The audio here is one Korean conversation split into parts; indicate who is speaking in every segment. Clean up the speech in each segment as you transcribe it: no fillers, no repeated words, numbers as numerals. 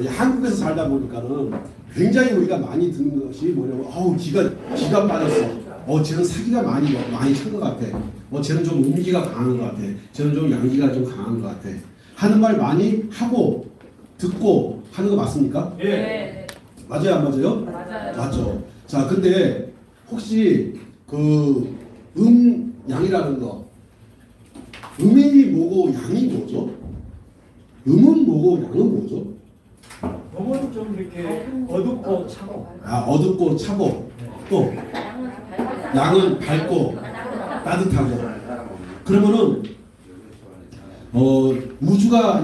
Speaker 1: 한국에서 살다 보니까는 굉장히 우리가 많이 듣는 것이 뭐냐면 기가 빠졌어. 쟤는 사기가 많이 찬 것 같아. 쟤는 좀 음기가 강한 것 같아. 쟤는 좀 양기가 좀 강한 것 같아. 하는 말 많이 하고 듣고 하는 거 맞습니까?
Speaker 2: 네.
Speaker 1: 맞아요, 안 맞아요?
Speaker 2: 맞아요.
Speaker 1: 맞죠. 자, 근데 혹시 양이라는 거, 음이 뭐고 양이 뭐죠? 음은 뭐고 양은 뭐죠?
Speaker 3: 음은 좀 이렇게 어둡고 차고.
Speaker 1: 어둡고 차고, 또 양은 밝고 따뜻하고. 그러면은 이 우주가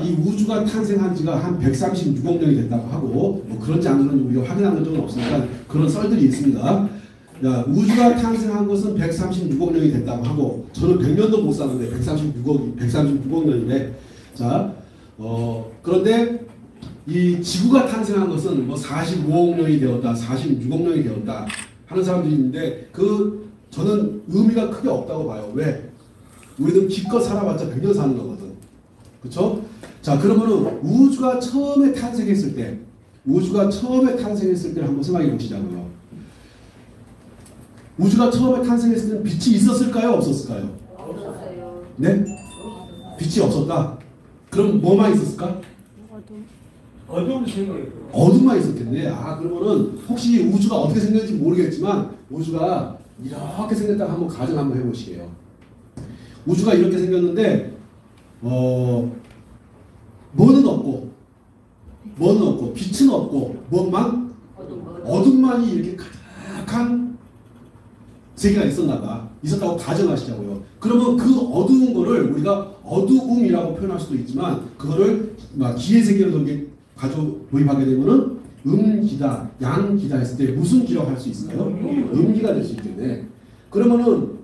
Speaker 1: 탄생한 지가 한 136억 년이 됐다고 하고, 그런지 안 그런지 우리가 확인한 적은 없으니까 그런 썰들이 있습니다. 우주가 탄생한 것은 136억 년이 됐다고 하고, 저는 100년도 못 사는데 136억 년인데, 자, 그런데 이 지구가 탄생한 것은 45억 년이 되었다, 46억 년이 되었다 하는 사람들이 있는데, 저는 의미가 크게 없다고 봐요. 왜? 우리는 기껏 살아봤자 100년 사는 거거든. 그쵸? 자, 그러면은 우주가 처음에 탄생했을 때를 한번 생각해 보시자고요. 우주가 처음에 탄생했을 때는 빛이 있었을까요? 없었을까요?
Speaker 2: 없었어요.
Speaker 1: 네? 빛이 없었다? 그럼 뭐만 있었을까?
Speaker 3: 어두운 세계.
Speaker 1: 어둠만 있었겠네. 그러면은 혹시 우주가 어떻게 생겼는지 모르겠지만 우주가 이렇게 생겼다고 한번 가정 한번 해보시게요. 우주가 이렇게 생겼는데 뭐는 없고 빛은 없고 뭐만 어둠만이 이렇게 가득한 세계가 있었다고 가정하시자고요. 그러면 그 어두운 거를 우리가 어두움이라고 표현할 수도 있지만, 그거를 기의 세계로 도입하게 되면은 음기다, 양기다 했을 때 무슨 기라고 할 수 있을까요? 음기가 될 수 있겠네. 그러면은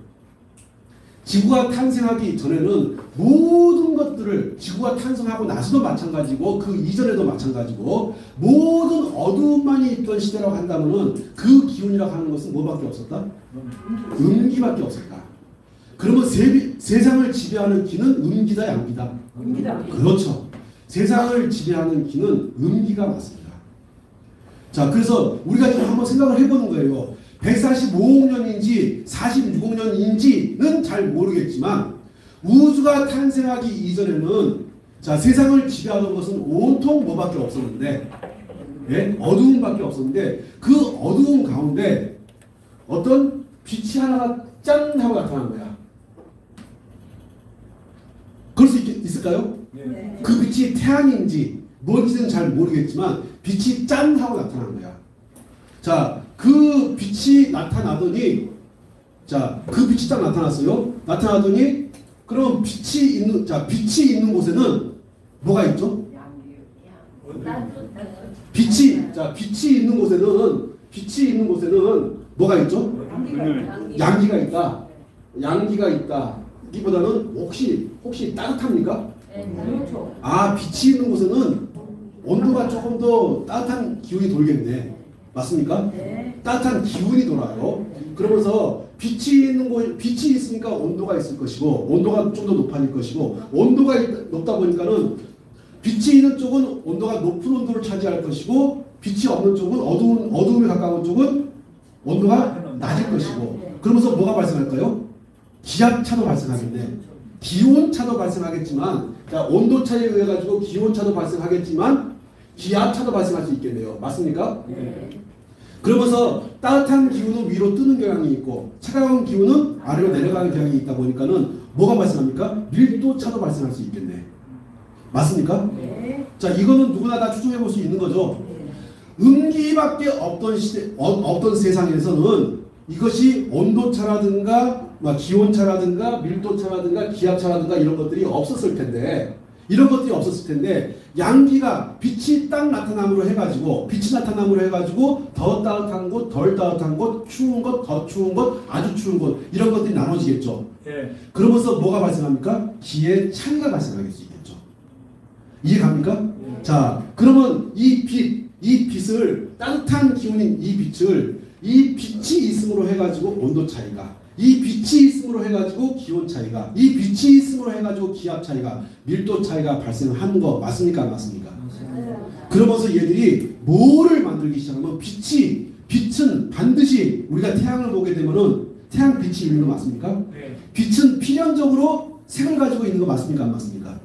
Speaker 1: 지구가 탄생하기 전에는 모든 것들을, 지구가 탄생하고 나서도 마찬가지고 그 이전에도 마찬가지고, 모든 어두움만이 있던 시대라고 한다면은 그 기운이라고 하는 것은 뭐밖에 없었다? 음기밖에 없었다. 그러면 세상을 지배하는 기는 음기다, 양기다?
Speaker 2: 음기다.
Speaker 1: 그렇죠. 세상을 지배하는 기는 음기가 맞습니다. 자, 그래서 우리가 지금 한번 생각을 해보는 거예요. 145억 년인지 46억 년인지는 잘 모르겠지만, 우주가 탄생하기 이전에는 세상을 지배하던 것은 온통 뭐밖에 없었는데, 어두움밖에 없었는데, 그 어두움 가운데 어떤 빛이 하나가 짠 하고 나타난 거야. 그럴 수 있을까요?
Speaker 3: 네.
Speaker 1: 그 빛이 태양인지 뭔지는 잘 모르겠지만 빛이 짠 하고 나타난 거야. 자, 그 빛이 나타나더니, 그 빛이 딱 나타났어요. 나타나더니, 그럼 빛이 있는 곳에는 뭐가 있죠? 빛이 있는 곳에는 뭐가 있죠? 양기가 있다. 양기가 있다. 이보다는 혹시 따뜻합니까?
Speaker 2: 그렇죠.
Speaker 1: 빛이 있는 곳에는 온도가 조금 더 따뜻한 기운이 돌겠네. 맞습니까?
Speaker 2: 네.
Speaker 1: 따뜻한 기운이 돌아요. 그러면서 빛이 있으니까 온도가 있을 것이고, 온도가 좀 더 높아질 것이고, 온도가 높다 보니까는 빛이 있는 쪽은 온도가 높은 온도를 차지할 것이고, 빛이 없는 쪽은 어두움에 가까운 쪽은 온도가 낮을 것이고, 그러면서 뭐가 발생할까요? 기압차도 발생하겠네. 기온차도 발생하겠지만, 온도차에 의해 가지고 기온차도 발생하겠지만 기압차도 발생할 수 있겠네요. 맞습니까?
Speaker 2: 네.
Speaker 1: 그러면서 따뜻한 기운은 위로 뜨는 경향이 있고, 차가운 기운은 아래로 내려가는 경향이 있다 보니까는 뭐가 발생합니까? 밀도차도 발생할 수 있겠네. 맞습니까?
Speaker 2: 네.
Speaker 1: 자, 이거는 누구나 다 추정해 볼 수 있는 거죠. 음기밖에 없던 세상에서는 이것이 온도차라든가 기온차라든가 밀도차라든가 기압차라든가 이런 것들이 없었을 텐데, 양기가 빛이 딱 나타남으로 해가지고 더 따뜻한 곳, 덜 따뜻한 곳, 추운 곳, 더 추운 곳, 아주 추운 곳, 이런 것들이 나눠지겠죠.
Speaker 3: 네.
Speaker 1: 그러면서 뭐가 발생합니까? 기의 차이가 발생하게 되겠죠. 이해갑니까? 자, 그러면 이 빛을, 따뜻한 기운인 이 빛이 있음으로 해가지고 온도 차이가, 이 빛이 있음으로 해가지고 기온 차이가, 이 빛이 있음으로 해가지고 기압 차이가, 밀도 차이가 발생한 거 맞습니까? 안 맞습니까?
Speaker 3: 맞습니다.
Speaker 1: 그러면서 얘들이 뭐를 만들기 시작하면 빛은 반드시 우리가 태양을 보게 되면은 태양 빛이 있는 거 맞습니까?
Speaker 3: 네.
Speaker 1: 빛은 필연적으로 색을 가지고 있는 거 맞습니까? 안 맞습니까?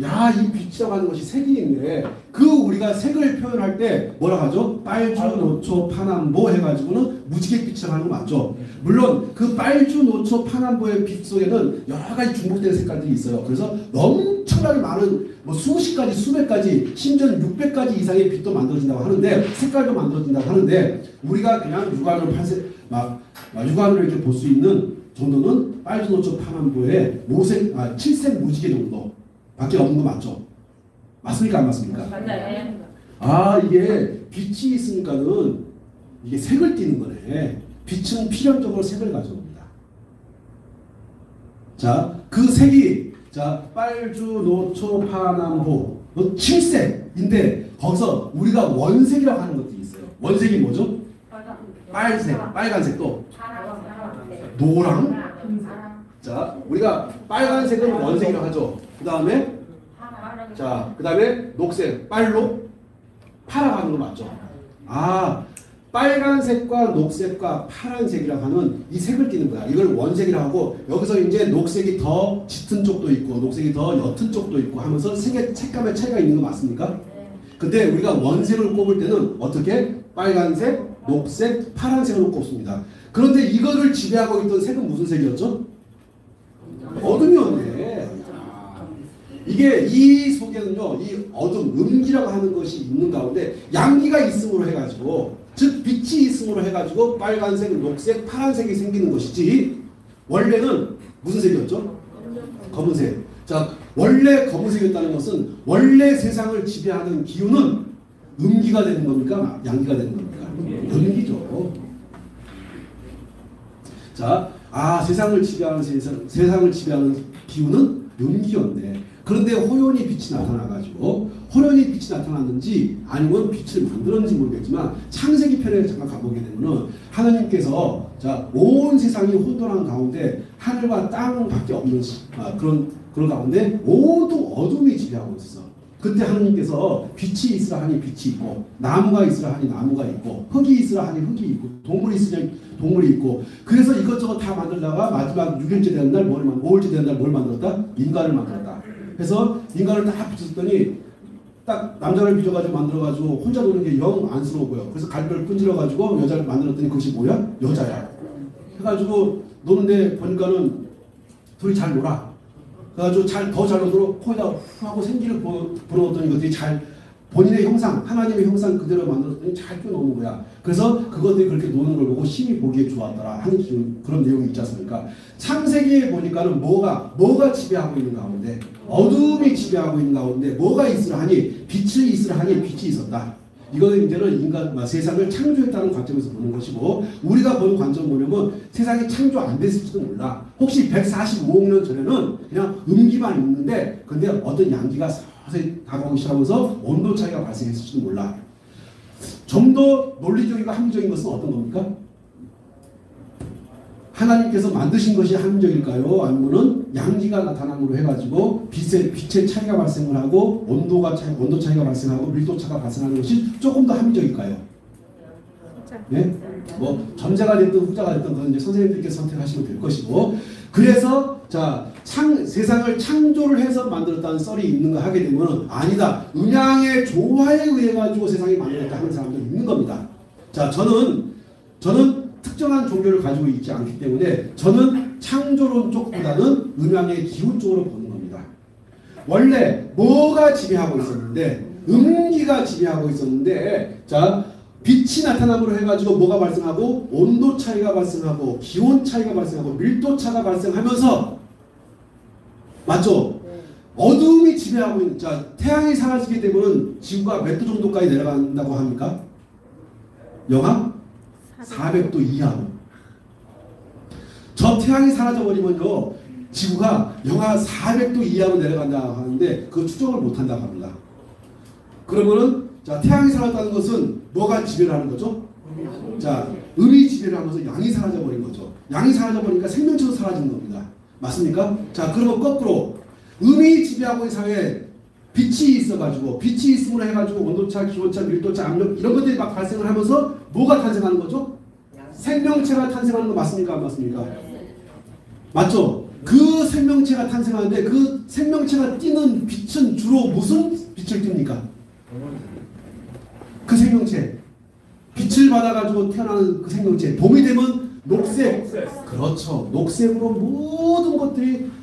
Speaker 1: 야, 이 빛이라고 하는 것이 색이 있네. 그 우리가 색을 표현할 때 뭐라 하죠? 빨주, 노초, 파남보 해가지고는 무지갯빛이라고 하는 거 맞죠? 물론 그 빨주, 노초, 파남보의 빛 속에는 여러 가지 중복된 색깔들이 있어요. 그래서 엄청나게 많은 뭐 수십 가지, 수백 가지, 심지어는 600가지 이상의 빛도 만들어진다고 하는데, 색깔도 만들어진다고 하는데, 우리가 그냥 육안으로 이렇게 볼 수 있는 정도는 빨주, 노초, 파남보의 7색 무지개 정도 밖에 없는 거 맞죠? 맞습니까? 안 맞습니까?
Speaker 2: 맞나요?
Speaker 1: 아, 이게 빛이 있으니까는 이게 색을 띠는 거네. 빛은 필연적으로 색을 가져옵니다. 자, 그 색이 빨주, 노초, 파남보 7색인데 거기서 우리가 원색이라고 하는 것들이 있어요. 원색이 뭐죠? 빨간색도 노랑. 자, 우리가 빨간색은 원색이라고 하죠. 그 다음에 녹색, 빨로 파라고 하는 거 맞죠? 아, 빨간색과 녹색과 파란색이라고 하는 이 색을 띠는 거야. 이걸 원색이라고 하고, 여기서 이제 녹색이 더 짙은 쪽도 있고 녹색이 더 옅은 쪽도 있고 하면서 색감의 차이가 있는 거 맞습니까? 근데 우리가 원색을 꼽을 때는 어떻게? 빨간색, 녹색, 파란색으로 꼽습니다. 그런데 이거를 지배하고 있던 색은 무슨 색이었죠? 어둠이었네. 이게 이 속에는요, 이 어둠, 음기라고 하는 것이 있는 가운데 양기가 있음으로 해가지고, 즉 빛이 있음으로 해가지고 빨간색, 녹색, 파란색이 생기는 것이지, 원래는 무슨 색이었죠? 검은색. 자, 원래 검은색이었다는 것은 원래 세상을 지배하는 기운은 음기가 되는 겁니까? 양기가 되는 겁니까? 음기죠. 자, 세상을 지배하는 기운은 음기였네. 그런데 호연이 빛이 나타나가지고, 호연이 빛이 나타났는지 아니면 빛을 만들었는지 모르겠지만, 창세기 편에 잠깐 가보게 되면은 하나님께서 온 세상이 혼돈한 가운데 하늘과 땅밖에 없는 그런 가운데 모든 어둠이 지배하고 있었어. 그때 하나님께서 빛이 있으라 하니 빛이 있고, 나무가 있으라 하니 나무가 있고, 흙이 있으라 하니 흙이 있고, 동물이 있으니 동물이 있고, 그래서 이것저것 다 만들다가 마지막 6일째 되는 날 5일째 되는 날 뭘 만들었다? 인간을 만들었다. 그래서 인간을 딱 붙였더니 딱 남자를 빚어가지고 만들어가지고 혼자 노는 게 영 안쓰러워 보여. 그래서 갈비를 끈질러가지고 여자를 만들었더니 그것이 뭐야? 여자야. 해가지고 노는데 보니까는 둘이 잘 놀아. 그래가지고 더 잘 놀도록 코에다 후 하고 생기를 불어넣었더니 그것들이 본인의 형상, 하나님의 형상 그대로 만들었더니 잘 뛰어노는 거야. 그래서 그것들이 그렇게 노는 걸 보고 심히 보기에 좋았더라 하는 그런 내용이 있지 않습니까? 창세기에 보니까는 뭐가 지배하고 있는 가운데, 어둠이 지배하고 있는 가운데 뭐가 있으라 하니, 빛이 있으라 하니 빛이 있었다. 이거는 이제는 세상을 창조했다는 관점에서 보는 것이고, 우리가 보는 관점 보려면 세상이 창조 안 됐을지도 몰라. 혹시 145억 년 전에는 그냥 음기만 있는데, 근데 어떤 양기가 서서히 다가오기 시작하면서 온도 차이가 발생했을지도 몰라. 좀 더 논리적이고 합리적인 것은 어떤 겁니까? 하나님께서 만드신 것이 합리적일까요? 아니면은 양기가 나타남으로 해가지고 빛의 차이가 발생을 하고 온도 차이가 발생하고 밀도 차가 발생하는 것이 조금 더 합리적일까요? 네? 뭐 전자가 됐든 후자가 됐든 그건 이제 선생님들께서 선택하시면 될 것이고, 그래서 세상을 창조를 해서 만들었다는 썰이 있는가 하게 되면 아니다. 음양의 조화에 의해 가지고 세상이 만들었다 하는 사람도 있는 겁니다. 자, 저는 특정한 종교를 가지고 있지 않기 때문에 저는 창조론 쪽보다는 음양의 기운 쪽으로 보는 겁니다. 원래 뭐가 지배하고 있었는데, 음기가 지배하고 있었는데, 빛이 나타남으로 해가지고 뭐가 발생하고, 온도 차이가 발생하고, 기온 차이가 발생하고, 밀도 차가 발생하면서, 맞죠? 어둠이 지배하고 있는, 태양이 사라지게 되면 지구가 몇 도 정도까지 내려간다고 합니까? 영하 400도 이하로. 저 태양이 사라져버리면요, 지구가 영하 400도 이하로 내려간다고 하는데, 그거 추정을 못한다고 합니다. 그러면은, 태양이 사라졌다는 것은 뭐가 지배를 하는 거죠? 음이 지배를 하면서 양이 사라져버린 거죠. 양이 사라져버리니까 생명체도 사라지는 겁니다. 맞습니까? 그러면 거꾸로, 음이 지배하고 있는 사회에 빛이 있어가지고 빛이 있음으로 해가지고 온도차, 기온차, 밀도차, 압력 이런 것들이 막 발생을 하면서 뭐가 탄생하는 거죠? 생명체가 탄생하는 거 맞습니까? 안 맞습니까? 맞죠? 그 생명체가 탄생하는데 그 생명체가 띄는 빛은 주로 무슨 빛을 띱니까? 그 생명체 빛을 받아가지고 태어나는 그 생명체 봄이 되면 녹색. 그렇죠. 녹색으로 모든 것들이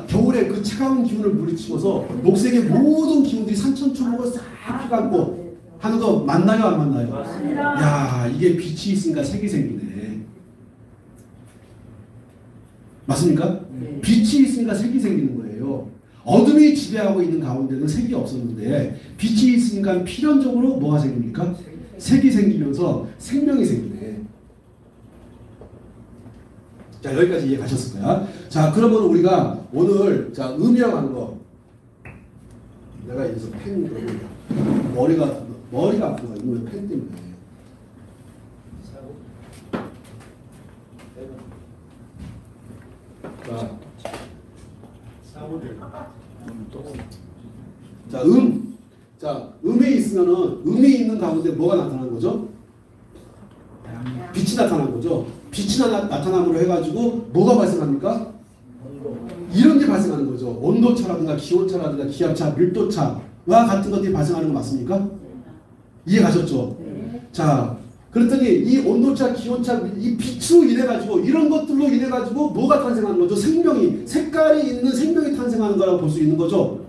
Speaker 1: 겨울에 그 차가운 기운을 물리치고서 녹색의 모든 기운들이 산천초목을 싹 휘감고 하는 거 맞나요? 안 맞나요?
Speaker 3: 맞습니다.
Speaker 1: 야, 이게 빛이 있으니까 색이 생기네. 맞습니까?
Speaker 3: 네.
Speaker 1: 빛이 있으니까 색이 생기는 거예요. 어둠이 지배하고 있는 가운데는 색이 없었는데 빛이 있으니까 필연적으로 뭐가 생깁니까? 색이 생기면서 생명이 생기네. 자, 여기까지 이해 가셨을 거야. 자, 그러면 우리가 오늘 음이라고 하는 거 내가 여기서 펜 머리가 아프다. 이거 펜 때문에. 음에 있으면은 음이 있는 가운데 뭐가 나타나는 거죠? 빛이 나타나는 거죠. 빛이 나타남으로 해가지고 뭐가 발생합니까? 이런 게 발생하는 거죠. 온도차라든가 기온차라든가 기압차, 밀도차와 같은 것들이 발생하는 거 맞습니까? 이해 가셨죠? 자, 그랬더니 이 온도차, 기온차, 이 빛으로 인해 가지고 이런 것들로 인해 가지고 뭐가 탄생하는 거죠? 생명이, 색깔이 있는 생명이 탄생하는 거라고 볼 수 있는 거죠.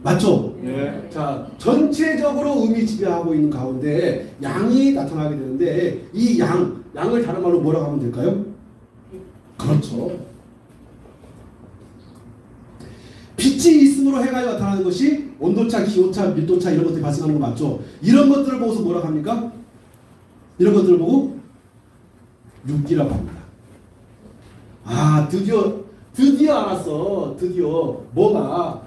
Speaker 1: 맞죠?
Speaker 3: 네.
Speaker 1: 자, 전체적으로 음이 지배하고 있는 가운데 양이 나타나게 되는데 이 양을 다른 말로 뭐라고 하면 될까요? 그렇죠. 빛이 있음으로 해가 나타나는 것이 온도차, 기온차, 밀도차 이런 것들이 발생하는 거 맞죠? 이런 것들을 보고서 뭐라고 합니까? 이런 것들을 보고 육기라고 합니다. 아, 드디어 알았어. 드디어 뭐가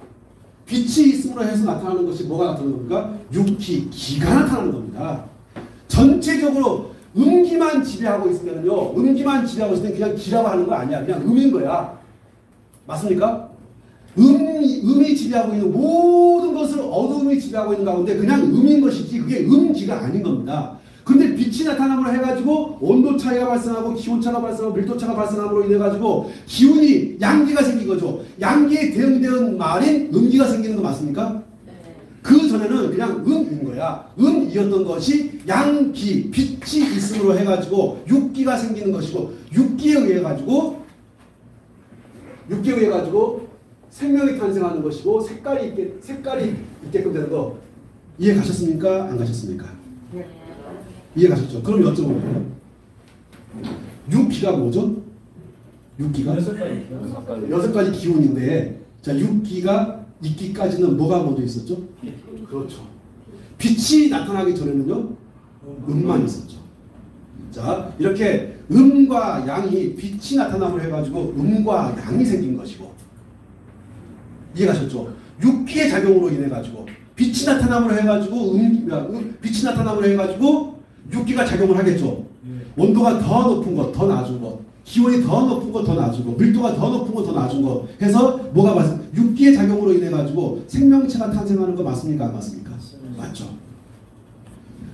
Speaker 1: 빛이 있음으로 해서 나타나는 것이 뭐가 나타나는 겁니까? 육기, 기가 나타나는 겁니다. 전체적으로 음기만 지배하고 있으면요, 음기만 지배하고 있으면 그냥 기라고 하는 거 아니야. 그냥 음인 거야. 맞습니까? 음이 지배하고 있는 모든 것을 어둠이 지배하고 있는 가운데 그냥 음인 것이지 그게 음기가 아닌 겁니다. 근데 빛이 나타남으로 해가지고 온도 차이가 발생하고 기온차가 발생하고 밀도차가 발생함으로 인해가지고 기운이 양기가 생긴 거죠. 양기에 대응되는 말인 음기가 생기는 거 맞습니까? 그 전에는 그냥 음인 거야. 음이었던 것이 양기, 빛이 있음으로 해가지고 육기가 생기는 것이고 육기에 의해 가지고 생명이 탄생하는 것이고 색깔이 있게끔 되는 거 이해 가셨습니까? 안 가셨습니까? 이해 가셨죠? 그럼 여쭤볼게요. 육기가 뭐죠? 육기가? 여섯 가지 기운인데 자, 육기가 있기까지는 뭐가 먼저 있었죠? 그렇죠. 빛이 나타나기 전에는요, 음만 있었죠. 자, 이렇게 음과 양이 빛이 나타남을 해가지고 음과 양이 생긴 것이고, 이해가셨죠? 육기의 작용으로 인해가지고 빛이 나타남으로 해가지고 빛이 나타남으로 해가지고 육기가 작용을 하겠죠. 온도가 더 높은 것, 더 낮은 것, 기온이 더 높은 것, 더 낮은 것, 밀도가 더 높은 것, 더 낮은 것 해서 뭐가 발생? 육기의 작용으로 인해 가지고 생명체가 탄생하는 거 맞습니까? 안 맞습니까? 맞죠.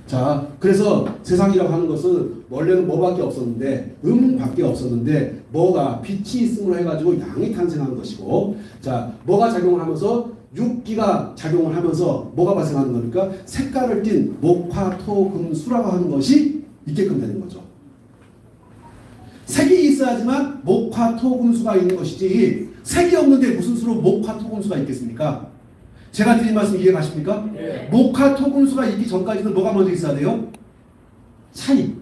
Speaker 1: 자, 그래서 세상이라고 하는 것은 원래는 뭐밖에 없었는데 음밖에 없었는데 뭐가 빛이 있음으로 해가지고 양이 탄생하는 것이고, 자, 뭐가 작용을 하면서 육기가 작용을 하면서 뭐가 발생하는 겁니까? 색깔을 띤 목화, 토, 금, 수라고 하는 것이 있게끔 되는 거죠. 색이 있어야지만 목화, 토, 금, 수가 있는 것이지 색이 없는데 무슨 수로 목화, 토, 금, 수가 있겠습니까? 제가 드린 말씀 이해 가십니까?
Speaker 3: 네.
Speaker 1: 목화, 토, 금, 수가 있기 전까지는 뭐가 먼저 있어야 돼요? 차이.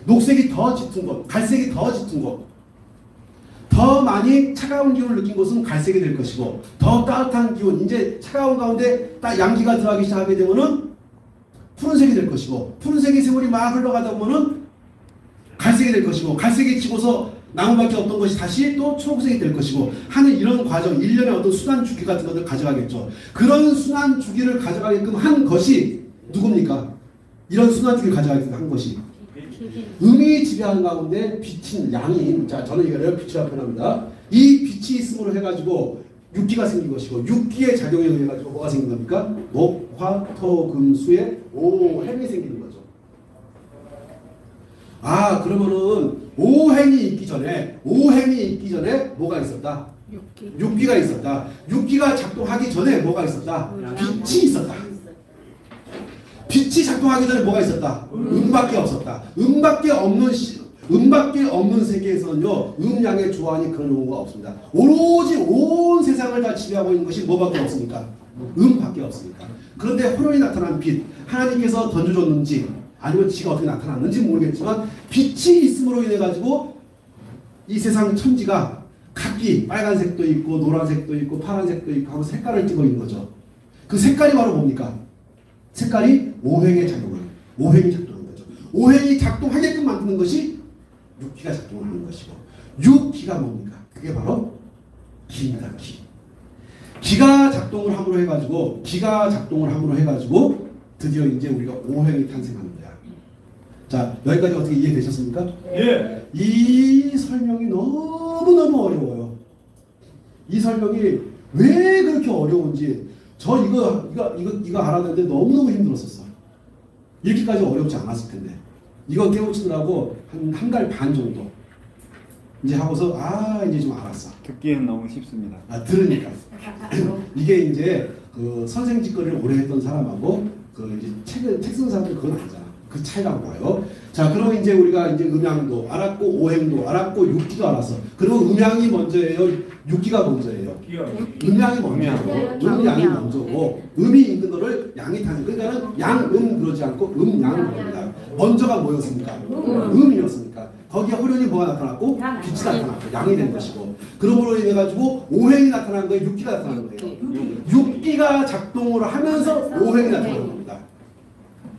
Speaker 1: 녹색이 더 짙은 것, 갈색이 더 짙은 것, 더 많이 차가운 기운을 느낀 곳은 갈색이 될 것이고, 더 따뜻한 기운, 이제 차가운 가운데 딱 양기가 들어가기 시작하게 되면은 푸른색이 될 것이고, 푸른색의 세월이 막 흘러가다 보면은 갈색이 될 것이고, 갈색이 지고서 나무밖에 없던 것이 다시 또 초록색이 될 것이고 하는 이런 과정, 일련의 어떤 순환 주기 같은 것을 가져가겠죠. 그런 순환 주기를 가져가게끔 한 것이 누굽니까? 이런 순환 주기를 가져가게끔 한 것이 음이 지배하는 가운데 빛인 양인, 자, 저는 이거를 빛이라고 표현합니다. 이 빛이 있음으로 해가지고 육기가 생긴 것이고 육기의 작용에 의해 가지고 뭐가 생긴 겁니까? 목, 화, 토, 금, 수의 오행이 생기는 거죠. 아 그러면은 오행이 있기 전에 뭐가 있었다? 육기가 있었다. 육기가 작동하기 전에 뭐가 있었다? 빛이 있었다. 빛이 작동하기 전에 뭐가 있었다? 음밖에 없었다. 음밖에 없는 세계에서는요 음양의 조환이 그런 경우가 없습니다. 오로지 온 세상을 다 지배하고 있는 것이 뭐밖에 없습니까? 음밖에 없습니까? 그런데 호련히 나타난 빛 하나님께서 던져줬는지 아니면 지가 어떻게 나타났는지 모르겠지만 빛이 있음으로 인해 가지고 이 세상 천지가 각기 빨간색도 있고 노란색도 있고 파란색도 있고 하고 색깔을 띠고 있는 거죠. 그 색깔이 바로 뭡니까? 색깔이 오행의 작동을 오행이 작동하는 거죠. 오행이 작동하게끔 만드는 것이 육기가 작동을 하는 것이고 육기가 뭡니까? 그게 바로 기입니다. 기가 작동을 함으로 해가지고 드디어 이제 우리가 오행이 탄생하는 거야. 자 여기까지 어떻게 이해되셨습니까?
Speaker 3: 예.
Speaker 1: 이 설명이 너무너무 어려워요. 이 설명이 왜 그렇게 어려운지 저 이거 알아내는데 너무너무 힘들었었어. 이렇게까지 어렵지 않았을 텐데 이거 깨우치느라고 한 달 반 정도 이제 하고서 이제 좀 알았어.
Speaker 4: 듣기에는 너무 쉽습니다.
Speaker 1: 들으니까 이게 이제 그 선생 짓거리를 오래 했던 사람하고 그 이제 책 쓴 사람들 그건 아니잖아. 그 차이라고 봐요. 자, 그러면 이제 우리가 이제 음양도 알았고 오행도 알았고 육기도 알았어. 그리고 음양이 먼저예요. 육기가 먼저예요. 음양이 먼저고 음양이 먼저고 음이 있는 거를 양이 타는 그러니까는 양음 그러지 않고 음양입니다. 먼저가 뭐였습니까? 음이었습니까? 거기에 호련이 뭐가 나타났고 빛이 나타났고 양이 된 것이고 그러므로 인해 가지고 오행이 나타난 거예요. 육기가 나타난 거예요. 육기가 작동을 하면서 오행이 나타나는 겁니다.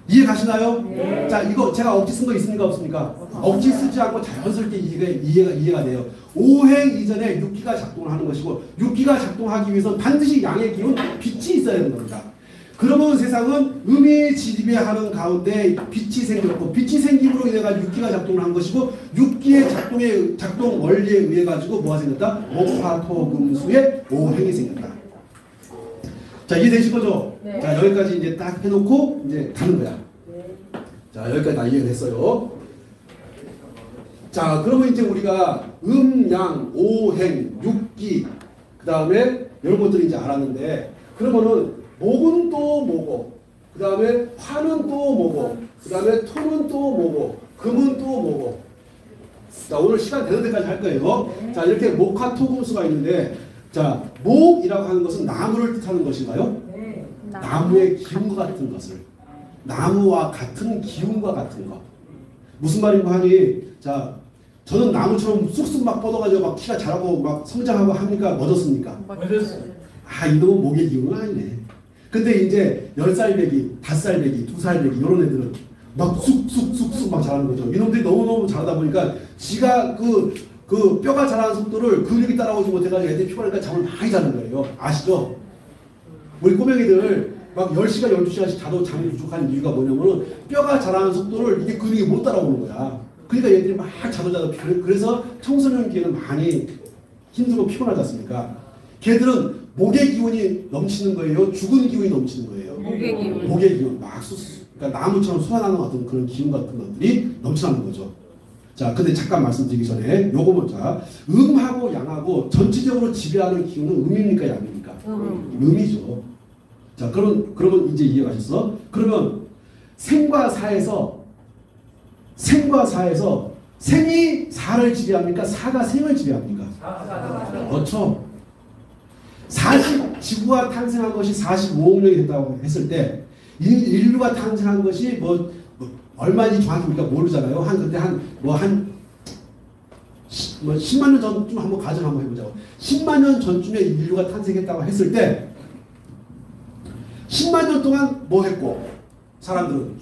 Speaker 1: 이해 가시나요?
Speaker 2: 네.
Speaker 1: 자, 이거 제가 억지 쓴 거 있습니까? 없습니까? 억지 쓰지 않고 자연스럽게 이해가 돼요. 오행 이전에 육기가 작동을 하는 것이고 육기가 작동하기 위해서는 반드시 양의 기운, 빛이 있어야 되는 겁니다. 그러면 세상은 음이 지배하는 가운데 빛이 생겼고 빛이 생김으로 인해 가지고 육기가 작동을 한 것이고 육기의 작동 원리에 의해 가지고 뭐가 생겼다? 목화토금수의 오행이 생겼다. 자, 이해되실 거죠?
Speaker 2: 네.
Speaker 1: 자, 여기까지 이제 딱 해놓고 이제 가는 거야.
Speaker 2: 네.
Speaker 1: 자, 여기까지 다 이해가 됐어요. 자, 그러면 이제 우리가 양, 오행, 육기, 그 다음에 이런 것들을 이제 알았는데, 그러면은 목은 또 뭐고, 그 다음에 화는 또 뭐고, 그 다음에 토는 또 뭐고, 금은 또 뭐고. 자, 오늘 시간 되는 데까지 할 거예요. 자, 이렇게 목화토금수가 있는데, 자, 목이라고 하는 것은 나무를 뜻하는 것인가요?
Speaker 2: 네.
Speaker 1: 나무의 기운과 같은 것을. 나무와 같은 기운과 같은 것. 무슨 말인고 하니, 자, 저는 나무처럼 쑥쑥 막 뻗어가지고 막 키가 자라고 막 성장하고 하니까 멋졌습니까? 이놈은 목의 기운은 아니네. 근데 이제 10살 배기, 5살 배기, 2살 배기 이런 애들은 막 쑥쑥쑥쑥 막 자라는 거죠. 이놈들이 너무너무 자라다 보니까 지가 그 뼈가 자라는 속도를 근육이 따라오지 못해가지고 애들이 피곤하니까 잠을 많이 자는 거예요. 아시죠? 우리 꼬맹이들 막 10시간, 12시간씩 자도 잠이 부족한 이유가 뭐냐면은 뼈가 자라는 속도를 이게 근육이 못 따라오는 거야. 그러니까 얘들이 막 자도 그래서 청소년기에는 많이 힘들고 피곤하지 않습니까? 걔들은 목의 기운이 넘치는 거예요? 죽은 기운이 넘치는 거예요? 목의 기운. 그러니까 나무처럼 솟아나는 어떤 그런 기운 같은 것들이 넘쳐나는 거죠. 자, 근데 잠깐 말씀드리기 전에 요거 먼저 음하고 양하고 전체적으로 지배하는 기운은 음입니까 양입니까? 음이죠. 자, 그러면 이제 이해가셨어? 그러면 생과 사에서 생이 사를 지배합니까? 사가 생을 지배합니까? 그렇죠. 지구가 탄생한 것이 45억 년이 됐다고 했을 때 인류가 탄생한 것이 뭐 얼마인지 정확히 우리가 모르잖아요. 그때 한 10만 년 전쯤 한번 가정 한번 해보자고. 10만 년 전쯤에 인류가 탄생했다고 했을 때 10만 년 동안 뭐 했고 사람들은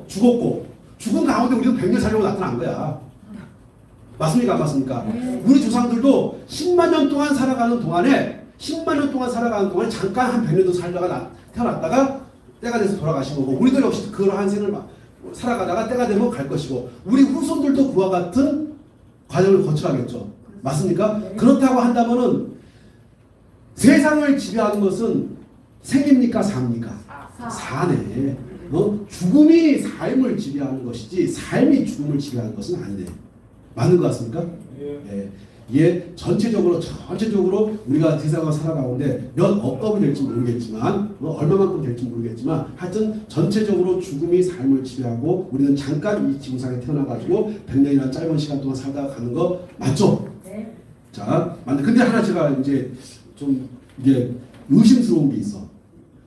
Speaker 1: 죽었고 죽은 가운데 우리는 100년 살려고 나타난 거야. 맞습니까? 안 맞습니까? 우리 조상들도 10만 년 동안 살아가는 동안에 잠깐 한 100년도 살다가 태어났다가 때가 돼서 돌아가신 거고 우리도 역시 그러한 생을 살아가다가 때가 되면 갈 것이고 우리 후손들도 그와 같은 과정을 거쳐가겠죠. 맞습니까? 그렇다고 한다면은 세상을 지배하는 것은 생입니까 사입니까? 사네. 죽음이 삶을 지배하는 것이지 삶이 죽음을 지배하는 것은 아니네. 맞는 것 같습니까? 예. 이게 전체적으로 우리가 세상을 살아가는데 몇 억겁이 될지 모르겠지만 얼마만큼 될지 모르겠지만 하여튼 전체적으로 죽음이 삶을 지배하고 우리는 잠깐 이 지구상에 태어나가지고 100년이라는 짧은 시간 동안 살다가 가는 거 맞죠?
Speaker 2: 네.
Speaker 1: 자, 맞네. 근데 하나 제가 이제 좀 이게 의심스러운 게 있어.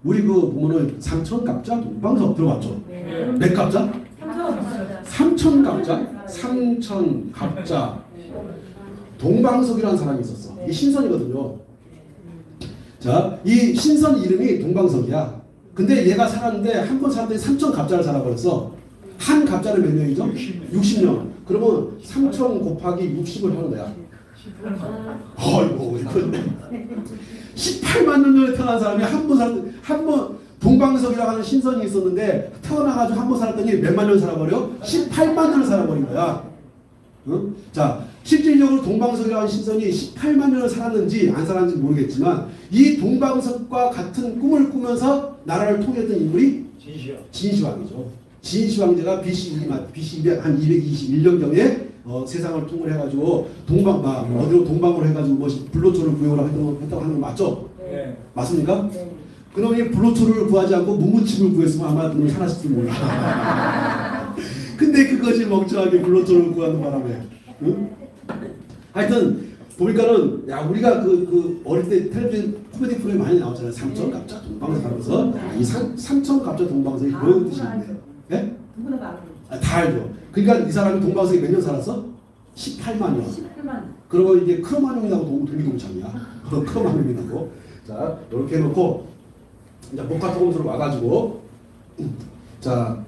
Speaker 1: 우리 그 보면은 삼천갑자 동방석 들어봤죠?
Speaker 2: 네.
Speaker 1: 몇 갑자?
Speaker 2: 삼천갑자.
Speaker 1: 삼천갑자 동방석이라는 사람이 있었어. 이 신선이거든요. 자, 이 신선 이름이 동방석이야. 근데 얘가 살았는데 한 번 살았더니 삼천갑자를 살아버렸어. 한 갑자는 몇 년이죠? 60년. 그러면 3천 곱하기 60을 하는 거야. 어이구, 이거 18만 년 전에 태어난 사람이 한 번 동방석이라고 하는 신선이 있었는데 태어나가지고 한 번 살았더니 몇만 년 살아버려? 18만 년을 살아버린 거야. 응? 자, 실질적으로 동방석이라고 하는 신선이 18만 년을 살았는지 안 살았는지 모르겠지만 이 동방석과 같은 꿈을 꾸면서 나라를 통일했던 인물이 진시황이죠. 진시황제가 BC 한 221년경에 세상을 통일해가지고 어디로 동방으로 해가지고 불로초를 구해오라고 했다고 하는 거 맞죠?
Speaker 3: 네.
Speaker 1: 맞습니까?
Speaker 2: 네.
Speaker 1: 그놈이 불로초를 구하지 않고 문무침을 구했으면 아마 그놈이 살았을지 몰라. 근데 그것이 멍청하게 불로초를 구하는 바람에. 응? 하여튼 보니까는 야 우리가 그 어릴 때 텔레비전 코미디 프로그램 많이 나왔잖아요. 삼천갑자 동방석 하면서 이 삼천갑자 동방석이 그런 뜻인데. 예? 다 알죠. 그러니까 이 사람이 동방석에 몇 년 살았어? 18만 년.
Speaker 2: 18만.
Speaker 1: 그리고 이게 크로마뇽이라고 동기동창이야. 크로마뇽이라고. 자 이렇게 해놓고 이제 목화토금수로 와가지고 자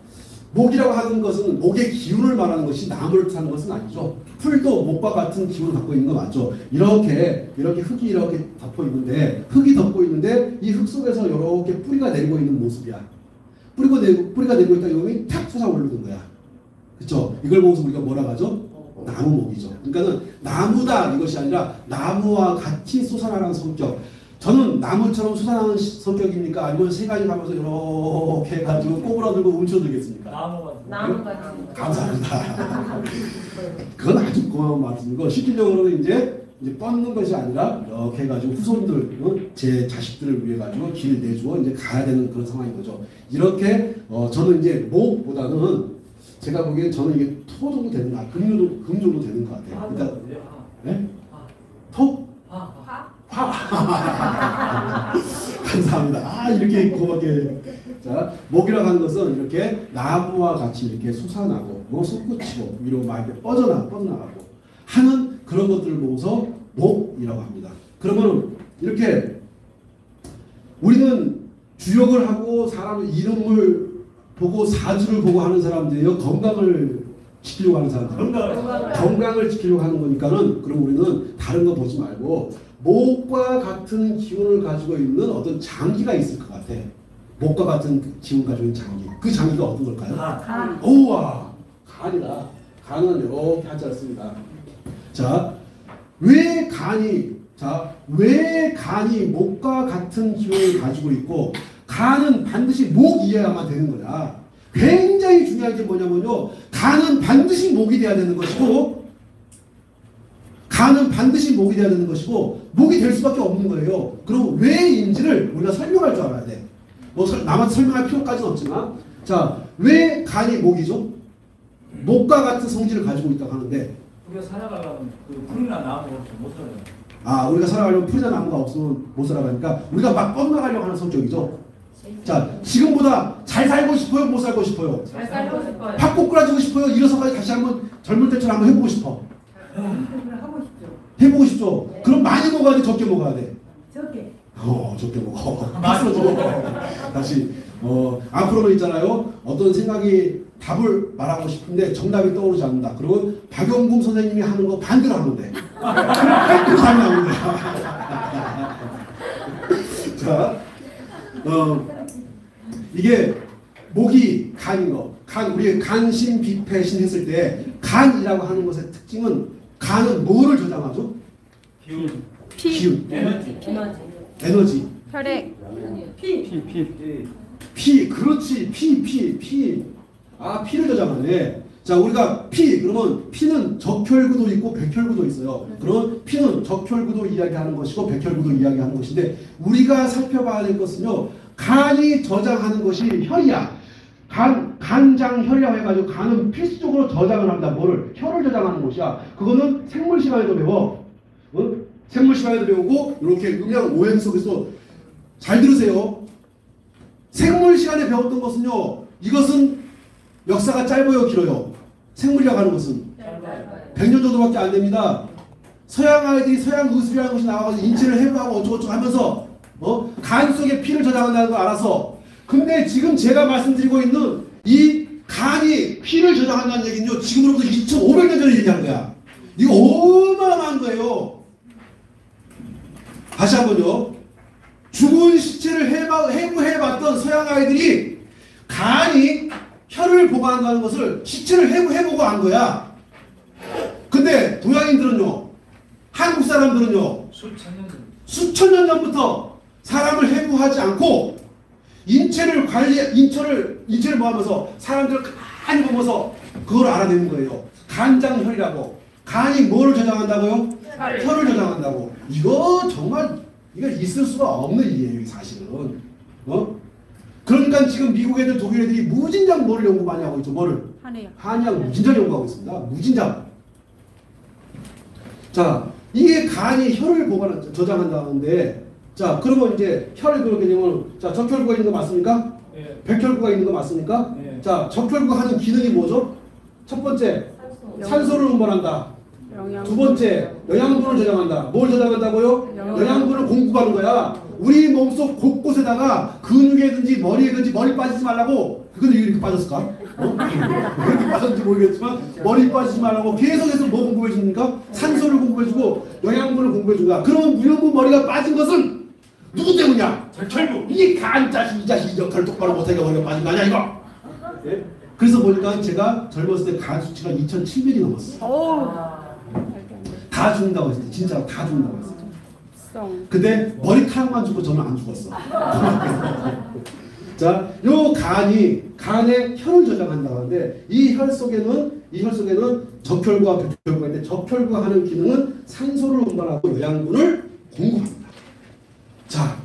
Speaker 1: 목이라고 하는 것은 목의 기운을 말하는 것이 나무를 뜻하는 것은 아니죠. 풀도 목과 같은 기운을 갖고 있는 거 맞죠. 이렇게 흙이 이렇게 덮고 있는데 이 흙 속에서 이렇게 뿌리가 내리고 있는 모습이야. 뿌리가 내리고 있다 이러면 탁 솟아오르는 거야. 그렇죠? 이걸 보고서 우리가 뭐라고 하죠? 나무목이죠. 그러니까는 나무다 이것이 아니라 나무와 같이 솟아나는 성격. 저는 나무처럼 솟아나는 성격입니까? 아니면 세 가지 가면서 이렇게 해가지고 꼬부라들고 움켜들겠습니까?
Speaker 2: 나무같이.
Speaker 1: 감사합니다. 그건 아주 고마운 말씀이고 실질적으로는 이제 뻗는 것이 아니라 이렇게 해가지고 후손들, 제 자식들을 위해 가지고 길 내주어 이제 가야 되는 그런 상황인 거죠. 이렇게 저는 이제 목보다는 제가 보기엔 저는 이게 토 정도 되는 금 정도 되는 것 같아요. 그러니까 네? 토? 감사합니다. 이렇게 고맙게. 자, 목이라고 하는 것은 이렇게 나무와 같이 이렇게 솟아나고 솟구치고 위로 막 이렇게 뻗어나가고 하는 그런 것들을 보고서 목이라고 합니다. 그러면 이렇게 우리는 주역을 하고 사람의 이름을 보고 사주를 보고 하는 사람들이요. 건강을 지키려고 하는 사람들. 건강을 지키려고 하는 거니까는 그럼 우리는 다른 거 보지 말고 목과 같은 기운을 가지고 있는 어떤 장기가 있을 것 같아. 목과 같은 기운 가지고 있는 장기. 그 장기가 어떤 걸까요?
Speaker 2: 간.
Speaker 1: 오와 간이다. 간은 이렇게 하지 않습니다. 자, 왜 간이 목과 같은 기운을 가지고 있고 간은 반드시 목이어야만 되는 거야. 굉장히 중요한 게 뭐냐면요. 간은 반드시 목이 돼야 되는 것이고 간은 반드시 목이 돼야 되는 것이고 목이 될 수밖에 없는 거예요. 그럼 왜인지를 우리가 설명할 줄 알아야 돼. 남한테 설명할 필요까지는 없지만 자, 왜 간이 목이죠? 목과 같은 성질을 가지고 있다고 하는데
Speaker 3: 우리가 살아가려면 그 풀이나 나무 없이 못 살아요.
Speaker 1: 우리가 살아가려면 풀이나 나무가 없으면 못 살아가니까 우리가 막 뻗나가려고 하는 성격이죠. 자, 지금보다 잘 살고 싶어요? 못 살고 싶어요?
Speaker 2: 잘 살고 싶어요.
Speaker 1: 팍 꼬꾸라지고 싶어요? 일어서까지 다시 한번 젊을 때처럼 한번 해보고 싶어.
Speaker 2: 하고 싶죠.
Speaker 1: 해보고 싶죠? 네. 그럼 많이 먹어야 돼? 적게 먹어야 돼?
Speaker 2: 적게.
Speaker 1: 적게 먹어. 많이 먹어. 다시 앞으로는 있잖아요. 어떤 생각이 답을 말하고 싶은데 정답이 떠오르지 않는다. 그리고 박용금 선생님이 하는 거 반대로 하면 돼. 그 답이 나오는 거야. 자, 이게 목이 간인 거. 우리 간신비패신 했을 때 간이라고 하는 것의 특징은 간은 뭐를 저장하죠?
Speaker 3: 기운.
Speaker 1: 기운.
Speaker 3: 에너지.
Speaker 1: 에너지.
Speaker 4: 혈액.
Speaker 2: 피.
Speaker 1: 피, 그렇지. 피. 아, 피를 저장하네. 자, 우리가 피, 그러면 피는 적혈구도 있고 백혈구도 있어요. 그러면 피는 적혈구도 이야기하는 것이고 백혈구도 이야기하는 것인데 우리가 살펴봐야 될 것은요. 간이 저장하는 것이 혈이야. 간장혈이라고 해가지고 간은 필수적으로 저장을 합니다. 뭐를? 혈을 저장하는 것이야. 그거는 생물 시간에도 배워. 응? 생물 시간에도 배우고 이렇게 음양 오행 속에서 잘 들으세요. 생물 시간에 배웠던 것은요. 이것은 역사가 짧아요, 길어요? 생물이라고 하는 것은 100년 정도밖에 안 됩니다. 서양 아이들이 서양 의술이라는 것이 나와서 인체를 해부하고 어쩌고저쩌고 하면서 간 속에 피를 저장한다는 걸 알아서. 근데 지금 제가 말씀드리고 있는 이 간이 피를 저장한다는 얘기는요. 지금으로부터 2500년 전에 얘기한 거야. 이거 얼마나 많은 거예요. 다시 한번요. 죽은 시체를 해부해봤던 서양 아이들이 간이 혈을 보관한다는 것을 시체를 해보고 한 거야. 근데 동양인들은요, 한국 사람들은요, 수천 년 전부터 사람을 해부하지 않고 인체를 뭐 하면서 사람들을 가만히 보면서 그걸 알아내는 거예요. 간장혈이라고. 간이 뭐를 저장한다고요? 혈을 저장한다고. 이거 정말 이거 있을 수가 없는 일이에요, 사실은. 그러니까 지금 미국 애들, 독일 애들이 무진장 뭐를 연구 많이 하고 있죠. 뭐를? 한의학 무진장 연구하고 있습니다. 무진장. 자, 이게 간이 혈을 저장한다는데, 자, 그러면 이제 혈을 그렇게 되면, 자, 적혈구가 있는 거 맞습니까?
Speaker 3: 네.
Speaker 1: 백혈구가 있는 거 맞습니까?
Speaker 3: 네.
Speaker 1: 자, 적혈구가 하는 기능이 뭐죠? 첫 번째, 산소를 운반한다. 두 번째, 영양분을 저장한다. 뭘 저장한다고요? 영양분을 공급하는 거야. 우리 몸속 곳곳에다가 근육에든지 머리에든지 머리 빠지지 말라고. 그건 왜 이렇게 빠졌을까? 왜 이렇게 빠졌는지 모르겠지만 머리 빠지지 말라고 계속해서 뭐 공급해 줍니까? 산소를 공급해 주고 영양분을 공급해 준 거야. 그러면 무영분 머리가 빠진 것은 누구 때문이야? 결국 이 간 자식, 이 자식 역할 똑바로 못하게 머리가 빠진 거 아니야 이거? 예? 그래서 보니까 제가 젊었을 때 간 수치가 2700이 넘었어. 다 죽는다고 했어요. 진짜로 다 죽는다고 했어요. 근데 머리카락만 죽고 저는 안 죽었어. 자, 요 간에 혈을 저장한다고 하는데 이 혈 속에는 적혈구와 백혈구가 있는데 적혈구가 하는 기능은 산소를 운반하고 영양분을 공급합니다. 자,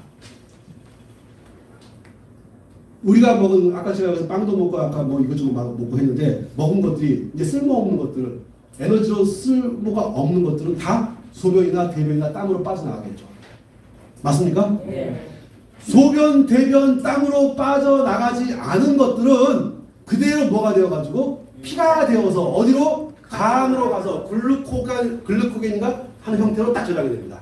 Speaker 1: 우리가 먹은 아까 제가 여기서 빵도 먹고 아까 뭐 이것저것 먹고 했는데 먹은 것들이 이제 쓸모없는 것들, 에너지로 쓸모가 없는 것들은 다 소변이나 대변이나 땀으로 빠져나가겠죠. 맞습니까?
Speaker 2: 네.
Speaker 1: 소변, 대변, 땀으로 빠져나가지 않은 것들은 그대로 뭐가 되어가지고 피가 되어서 어디로? 간으로 가서 글루코겐인가 하는 형태로 딱 저장이 됩니다.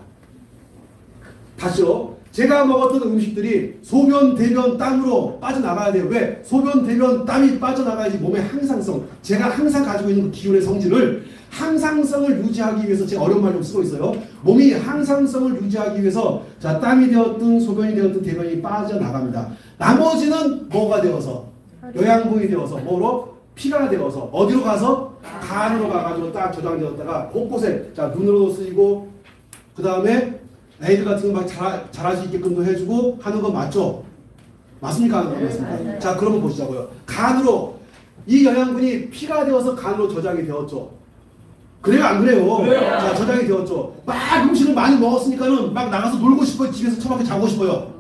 Speaker 1: 다시요. 제가 먹었던 음식들이 소변, 대변, 땀으로 빠져나가야 돼요. 왜? 소변, 대변, 땀이 빠져나가야지 몸의 항상성, 제가 항상 가지고 있는 그 기운의 성질을 항상성을 유지하기 위해서 제가 어려운 말 좀 쓰고 있어요. 몸이 항상성을 유지하기 위해서 자, 땀이 되었든 소변이 되었든 대변이 빠져나갑니다. 나머지는 뭐가 되어서? 영양분이 되어서 뭐로? 피가 되어서 어디로 가서? 간으로 가가지고 딱 저장되었다가 곳곳에 자, 눈으로도 쓰이고 그 다음에 애들 같은 거 막 잘할 수 있게끔도 해주고 하는 거 맞죠? 맞습니까? 안 맞습니까?
Speaker 2: 네.
Speaker 1: 자, 그러면 보시자고요. 간으로 이 영양분이 피가 되어서 간으로 저장이 되었죠. 그래요, 안 그래요?
Speaker 3: 그래요.
Speaker 1: 자, 저장이 되었죠. 막 음식을 많이 먹었으니까는 막 나가서 놀고 싶어요. 집에서 처박혀 자고 싶어요.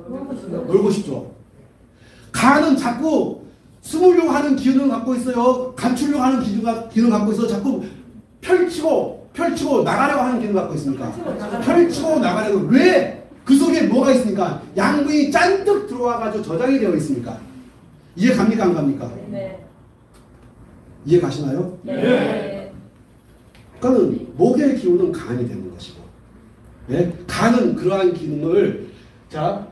Speaker 1: 놀고 싶죠. 간은 자꾸 숨으려고 하는 기능을 갖고 있어요. 감추려고 하는 기능을 갖고 있어요. 자꾸 펼치고 나가려고 하는 기능을 갖고 있습니까? 펼치고 나가려고. 왜? 그 속에 뭐가 있습니까? 양분이 잔뜩 들어와가지고 저장이 되어 있습니까? 이해 갑니까? 안 갑니까?
Speaker 2: 네.
Speaker 1: 이해 가시나요?
Speaker 2: 네.
Speaker 1: 그러니까 목의 기운은 간이 되는 것이고, 예? 간은 그러한 기능을, 자,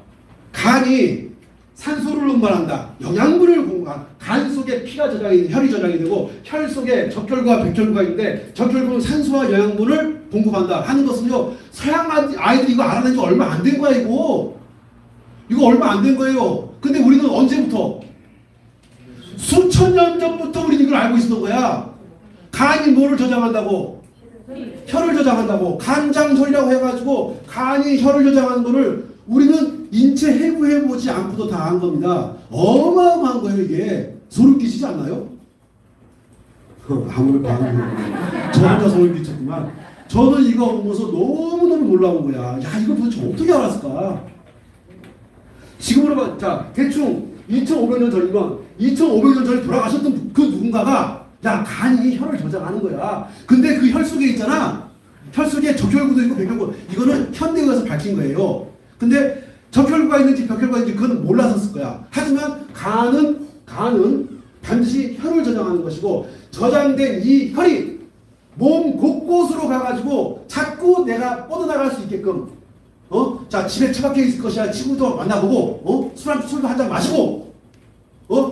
Speaker 1: 간이 산소를 운반한다. 영양분을 공급한다. 간 속에 피가 저장이, 혈이 저장이 되고 혈 속에 적혈구와 백혈구가 있는데 적혈구는 산소와 영양분을 공급한다 하는 것은요. 서양 아이들이 이거 알아낸 지 얼마 안 된 거야 이거. 이거 얼마 안 된 거예요. 근데 우리는 언제부터? 수천 년 전부터 우리는 이걸 알고 있었던 거야. 간이 뭐를 저장한다고? 혈을 저장한다고. 간장혈이라고 해가지고 간이 혈을 저장하는 거를 우리는 인체 해부해보지 않고도 다 한 겁니다. 어마어마한 거예요 이게. 소름 끼치지 않나요? 아무리 반응이 저 혼자 소름 끼쳤구만. 저는 이거 보면서 너무너무 놀라운 거야. 야 이거 도대체 어떻게 알았을까? 지금으로 봐. 자 대충 2500년 전이면 2500년 전에 돌아가셨던 그 누군가가 야 간이 혈을 저장하는 거야. 근데 그 혈 속에 있잖아. 혈 속에 적혈구도 있고 백혈구. 이거는 현대의학에서 밝힌 거예요. 근데 적혈구가 있는지 백혈구가 있는지 그건 몰라서 쓸 거야. 하지만 간은 반드시 혈을 저장하는 것이고 저장된 이 혈이 몸 곳곳으로 가가지고 자꾸 내가 뻗어나갈 수 있게끔 자 집에 처박혀 있을 것이야. 친구도 만나보고 술도 한 잔 마시고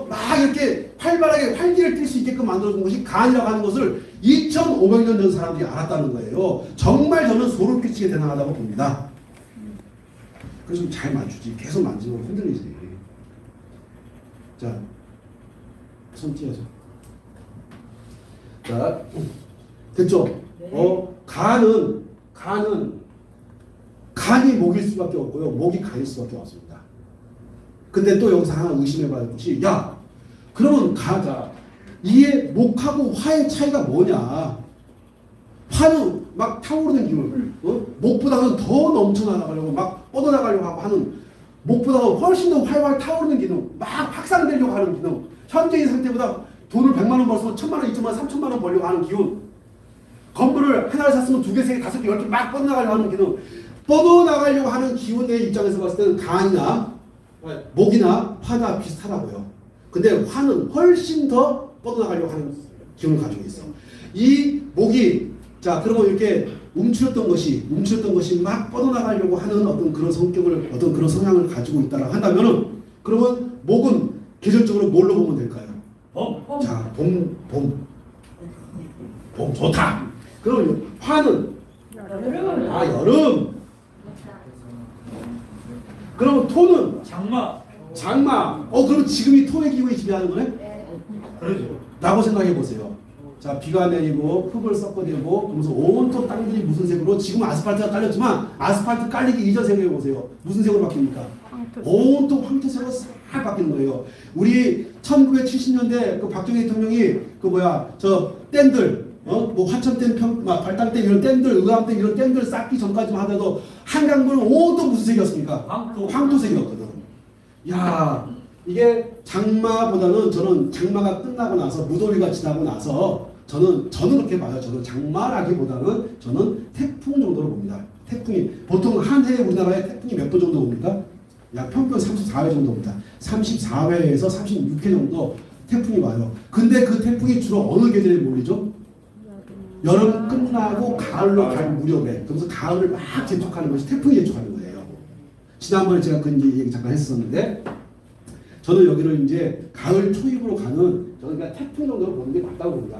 Speaker 1: 막 이렇게 활발하게 활기를 띨 수 있게끔 만들어준 것이 간이라고 하는 것을 2500년 전 사람들이 알았다는 거예요. 정말 저는 소름 끼치게 대단하다고 봅니다. 그래서 좀 잘 맞추지. 계속 만지면 흔들리지. 자, 손 띄어서. 자, 됐죠?
Speaker 2: 네.
Speaker 1: 간이 목일 수밖에 없고요. 목이 간일 수밖에 없습니다. 근데 또 여기서 하나 의심해봐야 할 것이, 야, 그러면 이게 목하고 화의 차이가 뭐냐? 화는 막 타오르는 기운, 목보다는 더 넘쳐나가려고 막 뻗어나가려고 하고 하는, 목보다 훨씬 더 활활 타오르는 기능, 막 확산되려고 하는 기능, 현재의 상태보다 돈을 100만 원 벌어서 1000만 원, 2천만 원, 3천만 원 벌려고 하는 기운, 건물을 하나를 샀으면 2개, 3개, 5개, 10개 막 뻗어나가려고 하는 기능, 뻗어나가려고 하는 기운의 입장에서 봤을 때는 간이나 목이나 화나 비슷하다고요. 근데 화는 훨씬 더 뻗어나가려고 하는 기운을 가지고 있어. 이 목이 자 그러면 이렇게 움츠렸던 것이 막 뻗어나가려고 하는 어떤 그런 성격을 어떤 그런 성향을 가지고 있다라고 한다면은 그러면 목은 계절적으로 뭘로 보면 될까요? 자 봄 좋다. 그러면 화는 여름. 그러면 토는
Speaker 3: 장마.
Speaker 1: 그럼 지금 이 토의 기운이 지배하는 거네?
Speaker 3: 그러죠.
Speaker 1: 라고 생각해 보세요. 자, 비가 내리고 흙을 섞어내고 그러면서 온통 땅들이 무슨 색으로 지금 아스팔트가 깔렸지만 아스팔트 깔리기 이전 생각해 보세요. 무슨 색으로 바뀝니까? 온통 황토색으로 싹 바뀌는 거예요. 우리 1970년대 그 박정희 대통령이 저 댐들 뭐 화천댐, 발당댐 이런 댐들, 의암댐 이런 댐들 쌓기 전까지만 하더라도 한강물은 온통 무슨 색이었습니까? 황토색이었거든. 야, 이게 장마보다는 저는 장마가 끝나고 나서 무더위가 지나고 나서 저는 그렇게 봐요. 저는 장마라기보다는 저는 태풍 정도로 봅니다. 태풍이 보통 한 해에 우리나라에 태풍이 몇 번 정도 옵니까? 약 평균 34회 정도 옵니다. 34회에서 36회 정도 태풍이 와요. 근데 그 태풍이 주로 어느 계절에 몰리죠? 여름 끝나고 가을로 갈 무렵에. 그래서 가을을 막 재촉하는 것이 태풍이 재촉하는 거예요. 지난번에 제가 그 얘기 잠깐 했었는데 저는 여기를 이제 가을 초입으로 가는 저는 그냥 태풍 정도로 보는 게 맞다고 봅니다.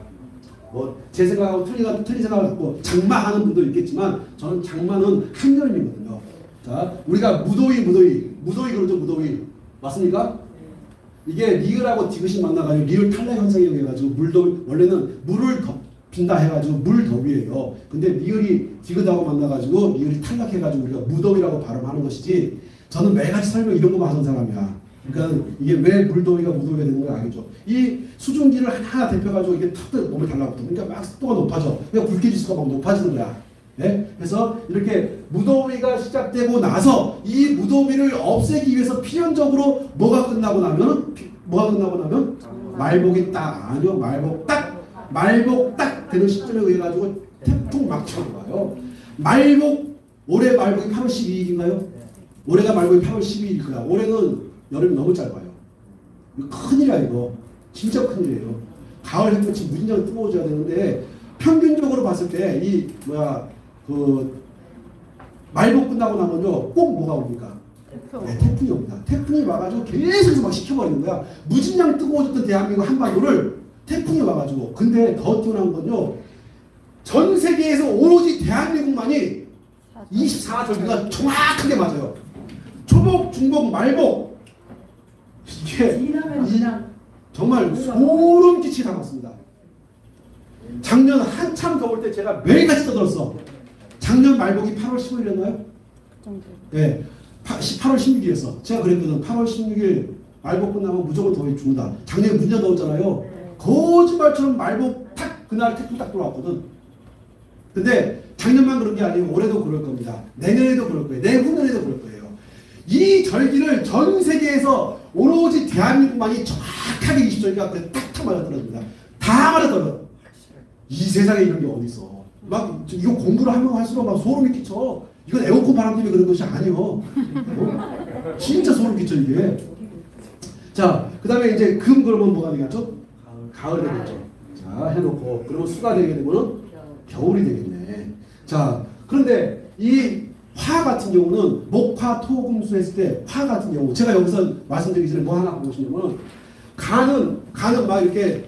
Speaker 1: 뭐 제 생각하고 틀린 생각을 갖고 장마하는 분도 있겠지만 저는 장마는 한여름이거든요. 자, 우리가 무더위 그러죠. 무더위 맞습니까? 이게 리을하고 디귿이 만나가지고 리을 탈락 현상이 해가지고 물더위 원래는 물을 빈다 해가지고 물더위예요. 근데 리을이 디귿하고 만나가지고 리을이 탈락해가지고 우리가 무더위라고 발음하는 것이지. 저는 매같이 설명 이런 거만 하던 사람이야. 그러니까 이게 왜 물더위가 무더위가 되는 걸 알겠죠. 이 수증기를 하나 대표가지고 이게 탁 몸에 달라붙어. 그러니까 막 습도가 높아져. 그러니까 불쾌지수가 막 높아지는 거야. 네? 그래서 이렇게 무더위가 시작되고 나서 이 무더위를 없애기 위해서 필연적으로 뭐가 끝나고 나면 말복이 말복 딱 되는 시점에 의해 가지고 태풍 막 쳐와요. 올해 말복이 8월 12일인가요? 올해가 말복이 8월 12일일 거야. 올해는 여름이 너무 짧아요. 이거 큰일이야 이거. 진짜 큰일이에요. 가을 햇볕이 무진장 뜨거워져야 되는데 평균적으로 봤을 때 말복 끝나고 나면요 꼭 뭐가 옵니까? 태풍이 옵니다. 태풍이 와가지고 계속 막 식혀버리는 거야. 무진장 뜨거워졌던 대한민국 한반도를 태풍이 와가지고. 근데 더 뛰어난 건요 전 세계에서 오로지 대한민국만이 24절기가 정확하게 맞아요. 초복, 중복, 말복. 이게 정말 소름 끼치게 담았습니다. 작년 한참 더울 때 제가 매일같이 떠들었어. 작년 말복이 8월 15일이었나요? 네. 8월 16일이었어. 제가 그랬거든. 8월 16일 말복 끝나면 무조건 더위 죽는다. 작년에 문제 넣었잖아요. 거짓말처럼 말복 탁 그날 택도 딱 들어왔거든. 근데 작년만 그런 게 아니고 올해도 그럴 겁니다. 내년에도 그럴 거예요. 내후년에도 그럴 거예요. 이 절기를 전 세계에서 오로지 대한민국만이 정확하게 20절기가 탁탁 맞아떨어집니다. 다 맞아떨어. 이 세상에 이런 게 어디 있어? 막 이거 공부를 하면 할수록 막 소름이 끼쳐. 이건 에어컨 바람 때문에 그런 것이 아니에요. 어? 진짜 소름 끼쳐 이게. 자, 그 다음에 이제 금 그러면 뭐가 되겠죠? 가을 되겠죠. 자, 해놓고 그러면 수가 되게 되면은 겨울이 되겠네. 자, 그런데 이 화 같은 경우는 목화 토금수 했을 때 화 같은 경우 제가 여기서 말씀드리기 전에 뭐 하나 보시냐면은 간은 막 이렇게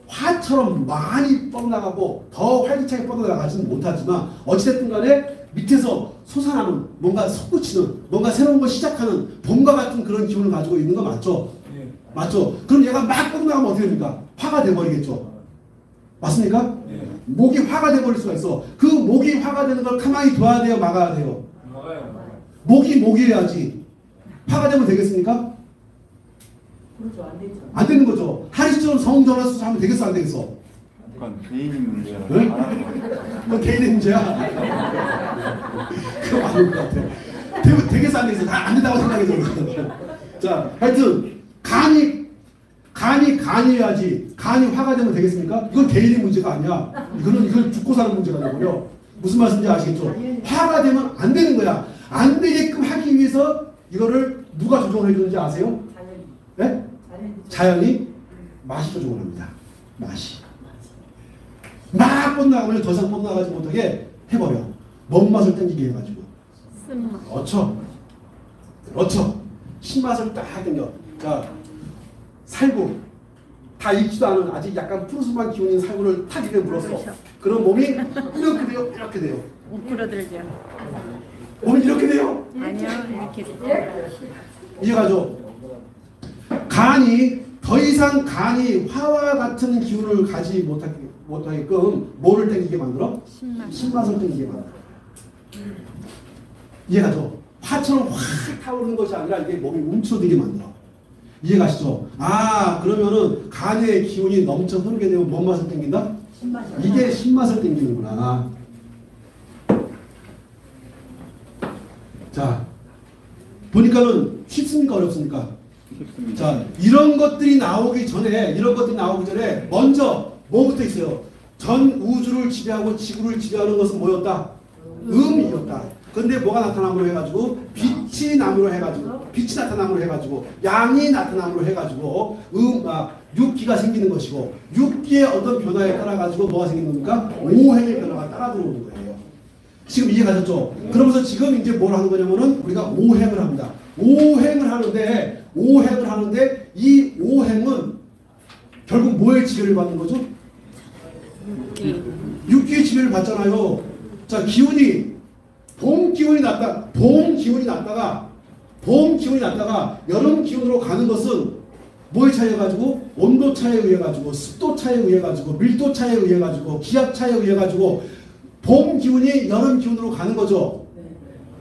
Speaker 1: 화처럼 많이 뻗나가고 더 활기차게 뻗어나가지는 못하지만 어찌됐든 간에 밑에서 솟아나는 뭔가 솟구치는 뭔가 새로운 걸 시작하는 봄과 같은 그런 기운을 가지고 있는 거 맞죠?
Speaker 3: 네.
Speaker 1: 맞죠? 그럼 얘가 막 뻗어나가면 어떻게 됩니까? 화가 돼버리겠죠? 맞습니까?
Speaker 3: 네.
Speaker 1: 목이 화가 돼버릴 수가 있어. 그 목이 화가 되는 걸 가만히 둬야 돼요? 막아야 돼요?
Speaker 3: 막아요.
Speaker 1: 목이해야지. 화가 되면 되겠습니까?
Speaker 2: 그렇죠. 안 되죠.
Speaker 1: 안 되는 거죠. 하리스처럼 성전환수 하면 되겠어 안 되겠어?
Speaker 4: 그건 개인이 문제라
Speaker 1: 네?
Speaker 4: 안 하는 거예요.
Speaker 1: 그건 개인의 문제야. 그거 아닌 것 같아. 되겠어 안 되겠어? 다 안 된다고 생각이 들거든. 자, 하여튼 간이해야지. 간이 화가 되면 되겠습니까? 이건 개인의 문제가 아니야. 이건 죽고 사는 문제가 되고요. 무슨 말씀인지 아시겠죠? 화가 되면 안 되는 거야. 안 되게끔 하기 위해서 이거를 누가 조정을 해주는지 아세요? 네? 자연이 맛이 조정을 합니다. 맛이. 막 뻗나가면 더 이상 뻗나가지 못하게 해버려. 뭔 맛을 땡기게 해가지고.
Speaker 2: 쓴맛.
Speaker 1: 그렇죠. 신맛을 딱 땡겨. 자, 살구. 다 익지도 않은 아직 약간 푸르스름한 기운인 살구를 탁 이렇게 물었어. 그럼 몸이 이렇게 돼요. 이렇게 돼요.
Speaker 2: 오그라들죠.
Speaker 1: 몸이 이렇게 돼요.
Speaker 2: 아니요, 이렇게 되죠.
Speaker 1: 이해가죠? 간이 더 이상 간이 화와 같은 기운을 가지 못하게끔 뭐를 땡기게 만들어? 신맛을 땡기게 만들어. 이해가죠? 화처럼 확 타오르는 것이 아니라 이게 몸이 움츠러들게 만들어. 이해가시죠? 아, 그러면은 간의 기운이 넘쳐 흐르게 되면 뭔 맛을 땡긴다? 이게 신맛을 땡기는구나. 자, 보니까는 쉽습니까? 어렵습니까? 자, 이런 것들이 나오기 전에 먼저 뭐부터 있어요? 전 우주를 지배하고 지구를 지배하는 것은 뭐였다? 음이었다. 근데 뭐가 나타남으로 해가지고 빛이 남으로 해가지고 빛이 나타남으로 해가지고 양이 나타남으로 해가지고 육기가 생기는 것이고 육기의 어떤 변화에 따라 가지고 뭐가 생기는 겁니까? 오행의 변화가 따라 들어오는 거예요. 지금 이해가셨죠? 그러면서 지금 이제 뭘 하는 거냐면은 우리가 오행을 합니다. 오행을 하는데 이 오행은 결국 뭐의 지배를 받는 거죠? 육기의 지배를 받잖아요. 자, 기운이 봄 기운이 났다가 여름 기운으로 가는 것은 뭐에 차이해 가지고 온도 차이에 의해 가지고 습도 차이에 의해 가지고 밀도 차이에 의해 가지고 기압 차이에 의해 가지고 봄 기운이 여름 기운으로 가는 거죠.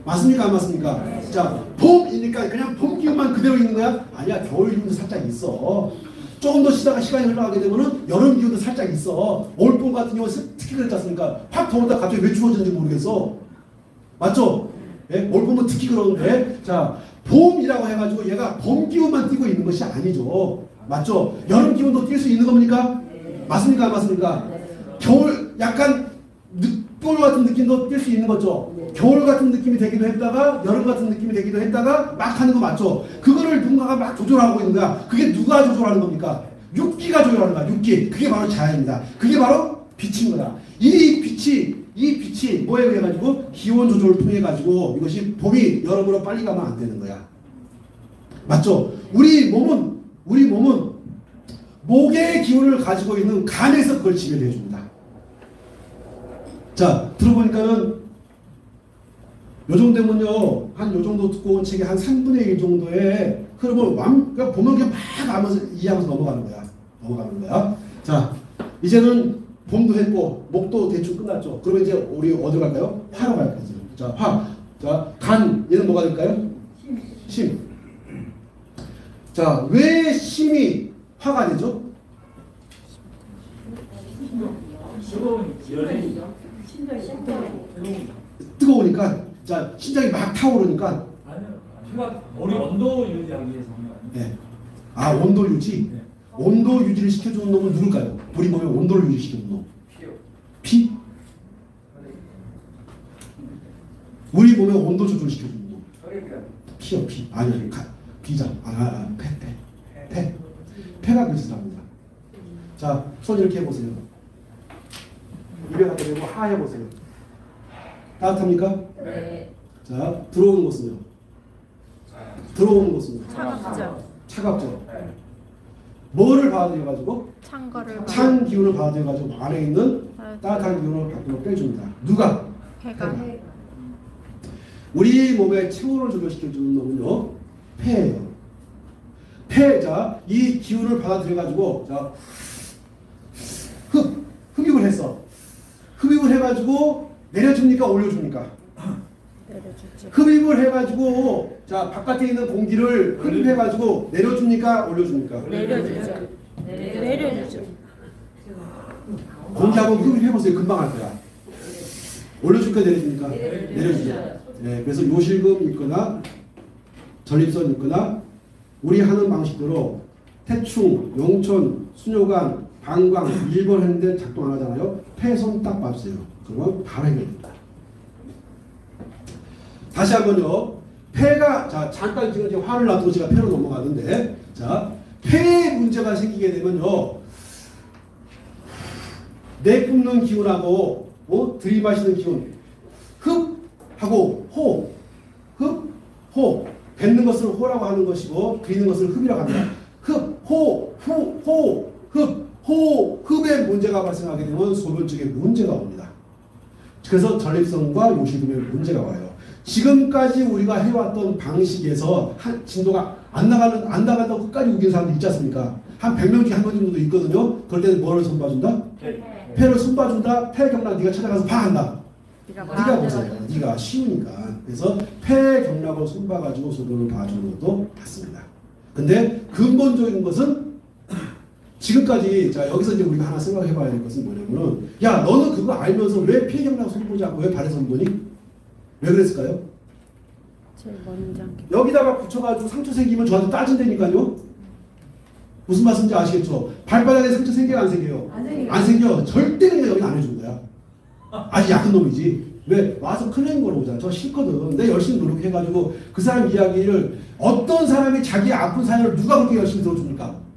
Speaker 1: 맞습니까? 안 맞습니까? 자, 봄이니까 그냥 봄 기운만 그대로 있는 거야? 아니야. 겨울 기운도 살짝 있어. 조금 더 쉬다가 시간이 흘러가게 되면은 여름 기운도 살짝 있어. 올봄 같은 경우는 특히 그렇지 않습니까? 확 더우다 갑자기 왜 추워졌는지 모르겠어. 맞죠? 예? 올봄은 특히 그러는데, 자, 봄이라고 해가지고 얘가 봄 기운만 띄고 있는 것이 아니죠. 맞죠? 여름 기운도 뛸 수 있는 겁니까? 맞습니까? 안 맞습니까? 겨울 약간 늦겨울 같은 느낌도 뛸 수 있는 거죠. 겨울 같은 느낌이 되기도 했다가 여름 같은 느낌이 되기도 했다가 막 하는 거 맞죠? 그거를 누군가가 막 조절하고 있는 거야. 그게 누가 조절하는 겁니까? 육기가 조절하는 거야. 육기. 그게 바로 자연입니다. 그게 바로 빛인 거야. 이 빛이 뭐에 의해 가지고 기온 조절을 통해 가지고 이것이 봄이 여름으로 빨리 가면 안 되는 거야. 맞죠? 우리 몸은 목의 기운을 가지고 있는 간에서 그걸 지배를 해줍니다. 자, 들어보니까는 요 정도면요, 한 요 정도 듣고 온 책이 한 3분의 1 정도의 흐름을 그러니까 보면 그냥 막 하면서 이해하면서 넘어가는 거야. 자, 이제는 봄도 했고 목도 대충 끝났죠. 그러면 이제 우리 어디 갈까요? 화로 갈까요? 자, 화. 자, 간. 얘는 뭐가 될까요? 심. 자, 왜 심이 화가 되죠?
Speaker 3: 뜨거운 열이
Speaker 1: 뜨거우니까, 자, 심장이 막 타오르니까,
Speaker 3: 아니요. 피가 머리 온도 유지하기 위해서 하는 거 아니에요?
Speaker 1: 네. 아, 온도 유지?
Speaker 3: 네.
Speaker 1: 온도 유지를 시켜주는 놈은 누굴까요? 우리 몸에 온도를 유지시키는 놈.
Speaker 3: 피요.
Speaker 1: 피? 우리 몸에 온도 조절 시켜주는 놈. 피요, 피. 아니, 비자. 폐. 폐가 그 짓을 합니다. 자, 손 이렇게 해보세요. 입에 갖다 대고 하 해보세요. 따뜻합니까?
Speaker 2: 네.
Speaker 1: 자, 들어오는 곳은요? 들어오는 곳은요?
Speaker 2: 차갑죠.
Speaker 1: 차갑죠? 뭐를 받아들여가지고?
Speaker 2: 찬 거를
Speaker 1: 찬 기운을 받아들여가지고 안에 있는 따뜻한 기운을 밖으로 빼줍니다. 누가?
Speaker 2: 해가
Speaker 1: 우리 몸의 체온을 조절시켜주는 놈은요, 폐예요. 폐, 자, 이 기운을 받아들여가지고, 자, 흡입을 했어. 흡입을 해가지고 내려줍니까? 올려줍니까?
Speaker 2: 내려주죠.
Speaker 1: 흡입을 해가지고, 자, 바깥에 있는 공기를 흡입해가지고 내려줍니까? 올려줍니까?
Speaker 2: 내려주죠. 내려주죠.
Speaker 1: 공기 한번 흡입해보세요. 금방 할 거야. 올려줄까? 내려줍니까? 내려주죠. 네, 그래서 요실금 있거나 전립선 있거나 우리 하는 방식대로 태충, 용촌, 순요관, 방광 1번 했는데 작동 안 하잖아요. 폐 손 딱 봐주세요. 그러면 바로 해결됩니다. 다시 한번요. 폐가, 자, 잠깐 지금 화를 놔두고 제가 폐로 넘어가는데, 자, 폐에 문제가 생기게 되면요. 내뿜는 기운하고, 들이마시는 기운, 흡 하고 호, 흡, 호. 뱉는 것을 호라고 하는 것이고, 들이는 것을 흡이라고 합니다. 흡, 호, 후, 호, 흡, 호, 흡에 문제가 발생하게 되면 소변 쪽에 문제가 옵니다. 그래서 전립선과 요실금에 문제가 와요. 지금까지 우리가 해왔던 방식에서 한 진도가 안 나간다고 끝까지 우긴 사람들 있지 않습니까? 한 100명 중에 한 명 정도 있거든요. 그럴 때는 뭐를 손봐준다? 폐를 손봐준다. 폐경락 네가 찾아가서 파한다. 네가 보세요. 네가 쉬우니까. 그래서 폐경락을 손봐가지고 소변을 봐주는 것도 맞습니다. 근데 근본적인 것은 지금까지, 자, 여기서 이제 우리가 하나 생각해 봐야 될 것은 뭐냐면은, 야, 너는 그거 알면서 왜 폐경락 손보지 않고 왜 발에 손보니? 왜 그랬을까요?
Speaker 2: 제일 먼저
Speaker 1: 여기다가 붙여가지고 상처 생기면 저한테 따진다니까요. 무슨 말씀인지 아시겠죠? 발바닥에 상처 생겨요, 안 생겨요? 안 생겨. 절대 그냥 여기 안 해준 거야. 아주 약한 놈이지. 왜? 와서 클레임 걸어오잖아. 저 싫거든. 내가 열심히 노력해가지고 그 사람 이야기를, 어떤 사람이 자기 아픈 사연을 누가 그렇게 열심히 들어줍니까?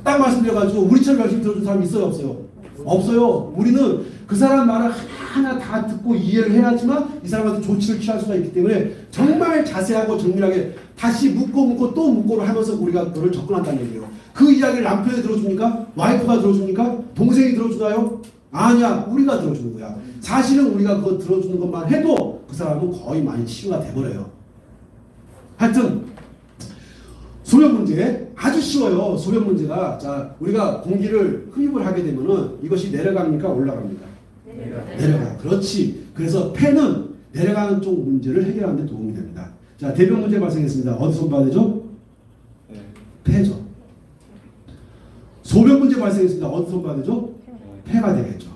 Speaker 1: 딱 말씀드려가지고 우리처럼 열심히 들어준 사람이 있어요, 없어요? 없어요. 우리는 그 사람 말을 하나하나 다 듣고 이해를 해야지만 이 사람한테 조치를 취할 수가 있기 때문에 정말 자세하고 정밀하게 다시 묻고 또 묻고를 하면서 우리가 그걸 접근한다는 얘기예요. 그 이야기를 남편이 들어줍니까? 와이프가 들어줍니까? 동생이 들어주나요? 아니야. 우리가 들어주는 거야. 사실은 우리가 그거 들어주는 것만 해도 그 사람은 거의 많이 치유가 돼버려요. 하여튼 소변 문제 아주 쉬워요. 소변 문제가, 자, 우리가 공기를 흡입을 하게 되면은 이것이 내려갑니까? 올라갑니까? 내려가. 그렇지. 그래서 폐는 내려가는 쪽 문제를 해결하는 데 도움이 됩니다. 자, 대변 문제 발생했습니다. 어디서 손봐야 되죠? 폐죠. 소변 문제 발생했습니다. 어디서 손봐야 되죠? 폐가 되겠죠.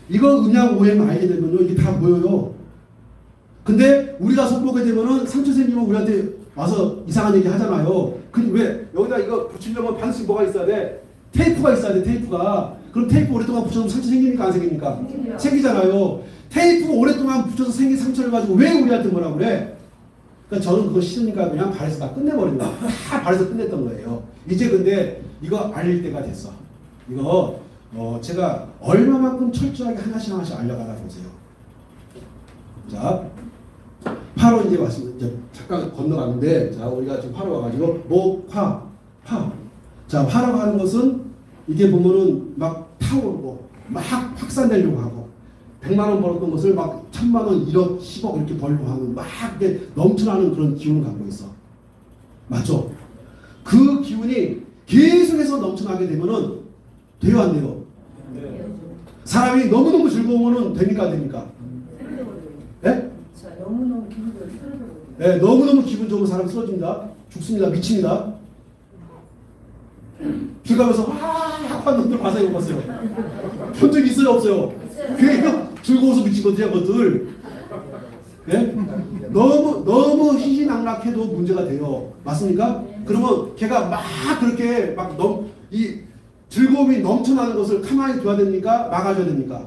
Speaker 1: 이거 음양 오행 알게 되면요, 이게 다 보여요. 근데 우리가 손보게 되면은 상처 생기면 우리한테 와서 이상한 얘기 하잖아요. 근데 왜? 여기다 이거 붙이려면 반드시 뭐가 있어야 돼? 테이프가 있어야 돼, 테이프가. 그럼 테이프 오랫동안 붙여서 상처 생기니까 안 생깁니까? 생기잖아요. 테이프 오랫동안 붙여서 생긴 상처를 가지고 왜 우리한테 뭐라 그래? 그러니까 저는 그거 싫으니까 그냥 발에서 다 끝내버린 거야. 다 발에서 끝냈던 거예요. 이제 근데 이거 알릴 때가 됐어. 이거 제가 얼마만큼 철저하게 하나씩 알려가다 보세요. 자, 화로 이제 왔습니다. 이제 잠깐 건너가는데, 자, 우리가 지금 화로 와가지고 목, 화. 자, 화라고 하는 것은 이게 보면은 막 타오르고 막 확산되려고 하고 100만 원 벌었던 것을 막 1000만 원, 1억, 10억 이렇게 벌려고 하는 막 이렇게 넘쳐나는 그런 기운을 갖고 있어. 맞죠? 그 기운이 계속해서 넘쳐나게 되면은 돼요, 안 돼요? 사람이 너무너무 즐거우면은 됩니까, 안 됩니까? 네?
Speaker 2: 너무너무 기분이 흐르더라고요.
Speaker 1: 네, 너무너무 기분 좋으면 사람 쓰러집니다. 죽습니다. 미칩니다. 길 가면서 확 하는 놈들 봐서 이거 봤어요. 본 적 있어요? 없어요? 그게 즐거워서 미친 것들이야, 그것들. 네? 너무 희희낙락해도 문제가 돼요. 맞습니까? 그러면 걔가 막 그렇게 이 즐거움이 넘쳐나는 것을 가만히 둬야 됩니까? 막아줘야 됩니까?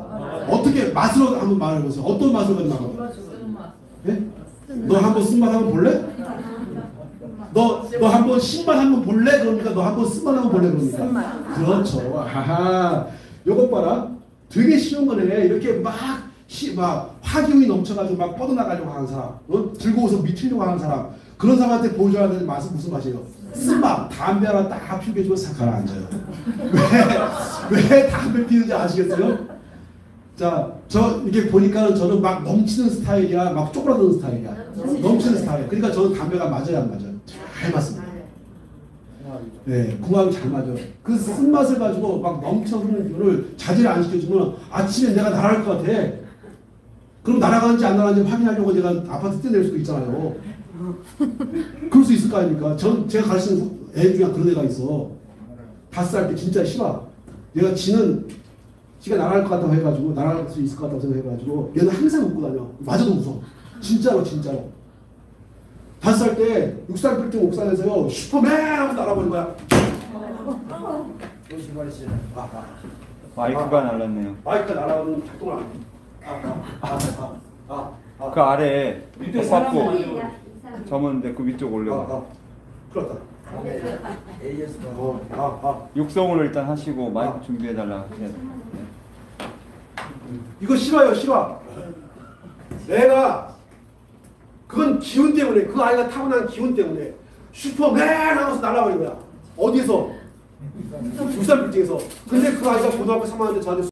Speaker 1: 어떻게 맛으로 한번 말해보세요. 어떤 맛으로 막아요? 네? 너 한번 쓴맛 한번 볼래? 너 한번 신맛 한번 볼래? 그러니까 너 한번 쓴맛 한번 볼래? 그러니까. 그렇죠. 하하. 요것 봐라. 되게 쉬운 거네. 이렇게 막 화기운이 넘쳐가지고 막 뻗어나가려고 하는 사람, 즐거워서 미치려고 하는 사람, 그런 사람한테 보여줘야 되는 맛은 무슨 맛이에요? 쓴맛. 담배 하나 딱 피우게 해주면 싹 가라앉아요. 왜 담배 피우는지 아시겠어요? 자, 이렇게 보니까 저는 막 넘치는 스타일이야, 막 쪼그라드는 스타일이야. 넘치는 스타일. 그러니까 저는 담배가 맞아요, 안 맞아요? 잘 맞습니다. 네, 궁합이 잘 맞아요. 그 쓴맛을 가지고 막 넘쳐흐르는 이거를 자제를 안 시켜주면 아침에 내가 날아갈 것 같아. 그럼 날아가는지 안 날아가는지 확인하려고 내가 아파트 뛰어낼 수도 있잖아요. 그럴 수 있을 거 아닙니까? 제가 가르치는 애 중에 그런 애가 있어. 5살 때 진짜 싫어. 얘가 지가 날아갈 것 같다고 해가지고, 날아갈 수 있을 것 같다고 생각해가지고, 얘는 항상 웃고 다녀. 맞아도 웃어. 진짜로. 5살 때 6살 빌딩 옥상에서요, 슈퍼맨 하고 날아버린 거야.
Speaker 4: 마이크가 날랐네요.
Speaker 1: 마이크가 날아가는 작동을 안 해.
Speaker 4: 그 아래
Speaker 3: 밑에
Speaker 4: 받고
Speaker 3: 사람이
Speaker 4: 접었는데 그 위쪽 올려.
Speaker 1: 그렇다.
Speaker 4: 육성으로 일단 하시고 마이크 준비해달라.
Speaker 1: 이거 싫어. 내가 그건 기운 때문에, 그 아이가 타고난 기운 때문에 슈퍼맨 하고서 날아버린 거야. 어디서? 6살 빌딩에서. 근데 그 아이가 고등학교 3학년 때 저한테